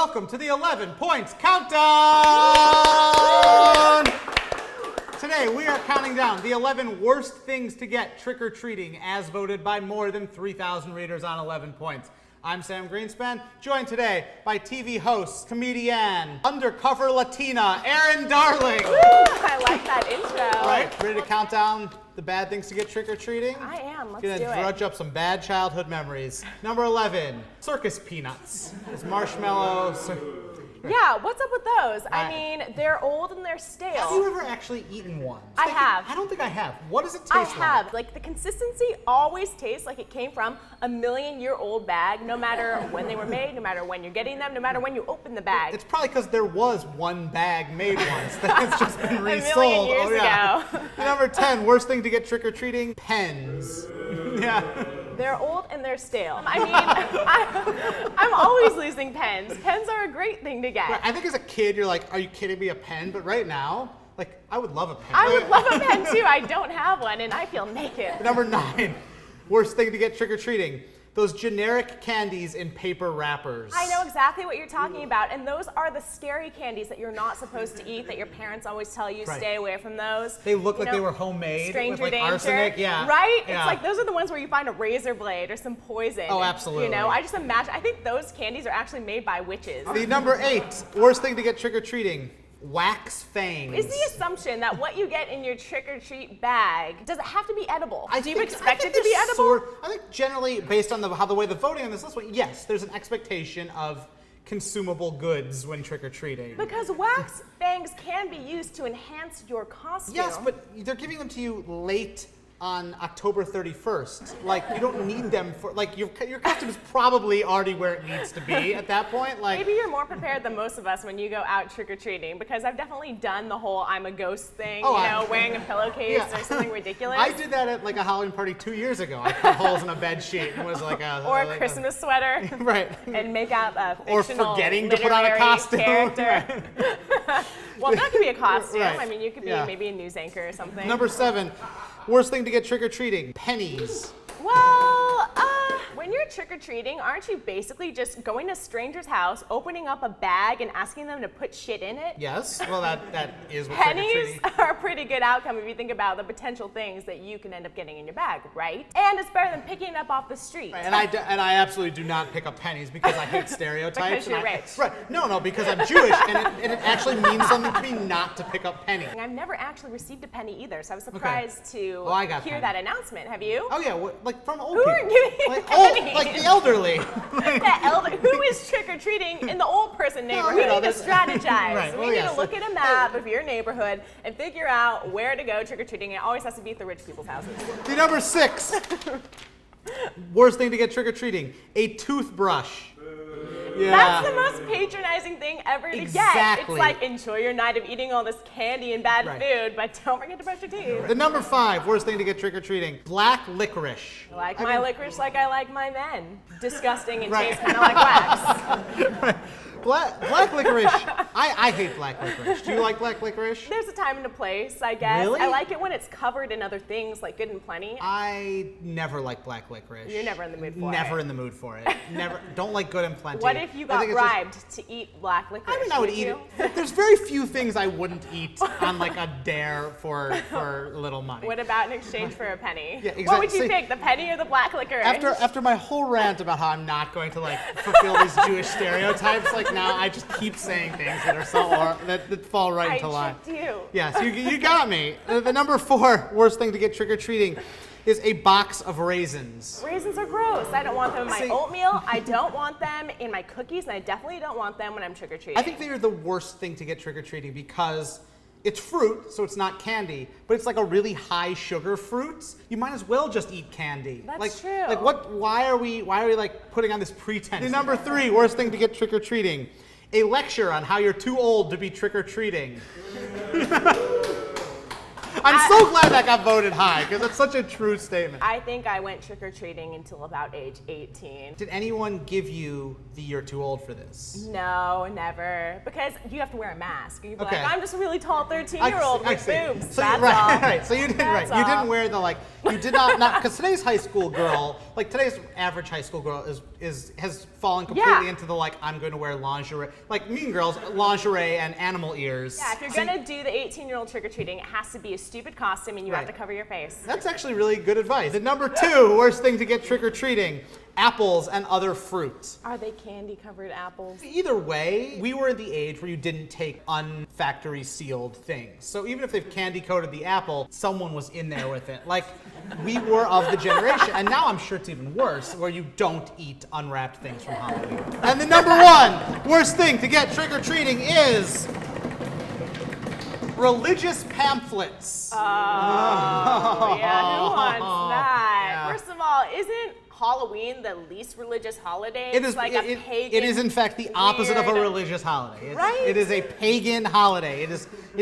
welcome to the 11 Points Countdown! Today we are counting down the 11 worst things to get trick-or-treating as voted by more than 3,000 readers on 11 Points. I'm Sam Greenspan, joined today by TV host, comedian, undercover Latina, Erin Darling. Woo! I like that intro. Right, ready to count down the bad things to get trick-or-treating? I am, let's Gonna do it. drudge up some bad childhood memories. Number 11, circus peanuts. It's marshmallows. Yeah, what's up with those? I mean, they're old and they're stale. Have you ever actually eaten one? I have. I don't think I have. What does it taste I like? have. Like, the consistency always tastes like it came from a million-year-old bag, no matter when they were made, no matter when you're getting them, no matter when you open the bag. It's probably because there was one bag made once that's just been resold. A million years ago. Number 10, worst thing to get trick-or-treating, pens. Yeah. They're old and they're stale. I mean, I'm always losing pens. Pens are a great thing to get. Right, I think as a kid, you're like, are you kidding me, a pen? But right now, like, I would love a pen. I would love a pen too. I don't have one and I feel naked. Number 9, worst thing to get trick-or-treating, those generic candies in paper wrappers. I know exactly what you're talking about, and those are the scary candies that you're not supposed to eat, that your parents always tell you, stay away from those. They look like they were homemade stranger with like danger. arsenic, yeah. Right? Yeah. It's like those are the ones where you find a razor blade or some poison. Oh, absolutely. You know, I just imagine, I think those candies are actually made by witches. The number 8, worst thing to get trick-or-treating, wax fangs. Is the assumption that what you get in your trick-or-treat bag, does it have to be edible? Do you expect I it think to be there's edible? I think generally, based on the way the voting on this list went, yes, there's an expectation of consumable goods when trick-or-treating. Because wax fangs can be used to enhance your costume. Yes, but they're giving them to you late on October 31st. Like, you don't need them for, like, your costume is probably already where it needs to be at that point. Like, maybe you're more prepared than most of us when you go out trick-or-treating, because I've definitely done the whole I'm a ghost thing, wearing a pillowcase or something ridiculous. I did that at like a Halloween party 2 years ago. I cut holes in a bed sheet and was like a... Or a Christmas sweater. Right. And make out a or fictional forgetting to put on a costume. Character. Well, that could be a costume. Right. I mean, you could be maybe a news anchor or something. Number 7, worst thing to get trick-or-treating, pennies. Well, when you're trick-or-treating, aren't you basically just going to a stranger's house, opening up a bag, and asking them to put shit in it? Yes, well that is what Pennies trick-or-treating. are a pretty good outcome if you think about the potential things that you can end up getting in your bag, right? And it's better than picking it up off the street. Right, and I absolutely do not pick up pennies because I hate stereotypes. Because you're rich. Right, no, because I'm Jewish and it actually means something to me not to pick up pennies. I've never actually received a penny either, so I was surprised to I got hear pennies. that announcement. Have you? Oh yeah, like from old Who people. are giving you like pennies? like the elderly. Who is trick-or-treating in the old person neighborhood? you know, We need to strategize. Right, well, We need yes. to look at a map of your neighborhood and figure out where to go trick-or-treating. It always has to be at the rich people's houses. The number 6, worst thing to get trick-or-treating, a toothbrush. Yeah. That's the most patronizing thing ever to get. Exactly. It's like, enjoy your night of eating all this candy and bad food, but don't forget to brush your teeth. The number 5, worst thing to get trick-or-treating, black licorice. I like my licorice like I like my men. Disgusting and Right. tastes kind of like wax. Black licorice, I hate black licorice. Do you like black licorice? There's a time and a place, I guess. Really? I like it when it's covered in other things like Good and Plenty. I never like black licorice. You're never in the mood for it. Never in the mood for it. Never. Don't like Good and Plenty. What if you I got think it's just- bribed to eat black licorice? I mean, I would eat you? it. There's very few things I wouldn't eat on like a dare for little money. What about in exchange for a penny? Yeah, exactly. What would you See, pick, the penny or the black licorice? After my whole rant about how I'm not going to like fulfill these Jewish stereotypes, like now I just keep saying things that are that fall right into line. I tricked you. Yes, you got me. The number 4 worst thing to get trick-or-treating is a box of raisins. Raisins are gross. I don't want them in my See- oatmeal. I don't want them in my cookies, and I definitely don't want them when I'm trick-or-treating. I think they are the worst thing to get trick-or-treating because it's fruit, so it's not candy, but it's like a really high sugar fruit. You might as well just eat candy. That's true. Like what? Why are we like putting on this pretense? The number 3 worst thing to get trick-or-treating, a lecture on how you're too old to be trick-or-treating. I'm so glad that got voted high because it's such a true statement. I think I went trick-or-treating until about age 18. Did anyone give you the you're too old for this? No, never. Because you have to wear a mask. You'd be Okay. like, I'm just a really tall 13-year-old with boobs. So That's right, all. right. So you didn't, That's right? You all. didn't wear the like. You did not because today's high school girl, like today's average high school girl, has fallen completely into the like I'm going to wear lingerie, like Mean Girls, lingerie and animal ears. Yeah, if you're See, gonna do the 18-year-old trick-or-treating, it has to be a stupid costume and you have Right. to cover your face. That's actually really good advice. The number 2 worst thing to get trick or treating: apples and other fruit. Are they candy-covered apples? Either way, we were at the age where you didn't take unfactory sealed things. So even if they've candy coated the apple, someone was in there with it. Like, we were of the generation. And now I'm sure it's even worse, where you don't eat unwrapped things from Halloween. And the number 1 worst thing to get trick or treating is religious pamphlets. Oh, yeah, who wants that? Yeah. First of all, isn't Halloween the least religious holiday? It is It's like a pagan. It is in fact the opposite of a weird- religious holiday. Right? It is a pagan holiday. It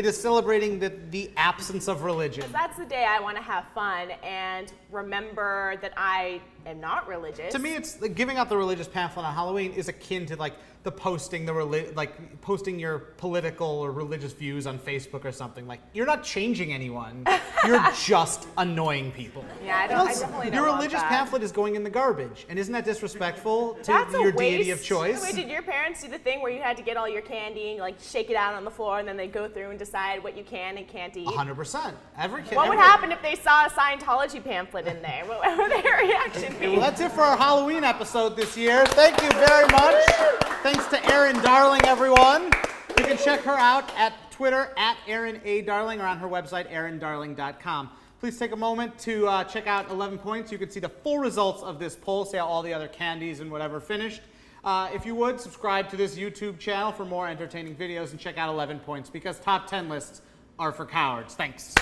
is celebrating the absence of religion. That's the day I want to have fun and remember that I am not religious. To me, it's like giving out the religious pamphlet on Halloween is akin to like the posting posting your political or religious views on Facebook or something. Like, you're not changing anyone. You're just annoying people. Yeah, I definitely don't Your want religious that. pamphlet is going in the garbage, and isn't that disrespectful to That's a your waste. deity of choice? Wait, did your parents do the thing where you had to get all your candy and like shake it out on the floor and then they go through and decide what you can and can't eat? 100%. Every kid. What would happen if they saw a Scientology pamphlet in there? What would their reaction be? Well, that's it for our Halloween episode this year. Thank you very much. Thanks to Erin Darling, everyone. You can check her out at Twitter at Erin A. Darling or on her website, erindarling.com. Please take a moment to check out 11 Points. You can see the full results of this poll, see how all the other candies and whatever finished. If you would, subscribe to this YouTube channel for more entertaining videos and check out 11 Points because top 10 lists are for cowards. Thanks.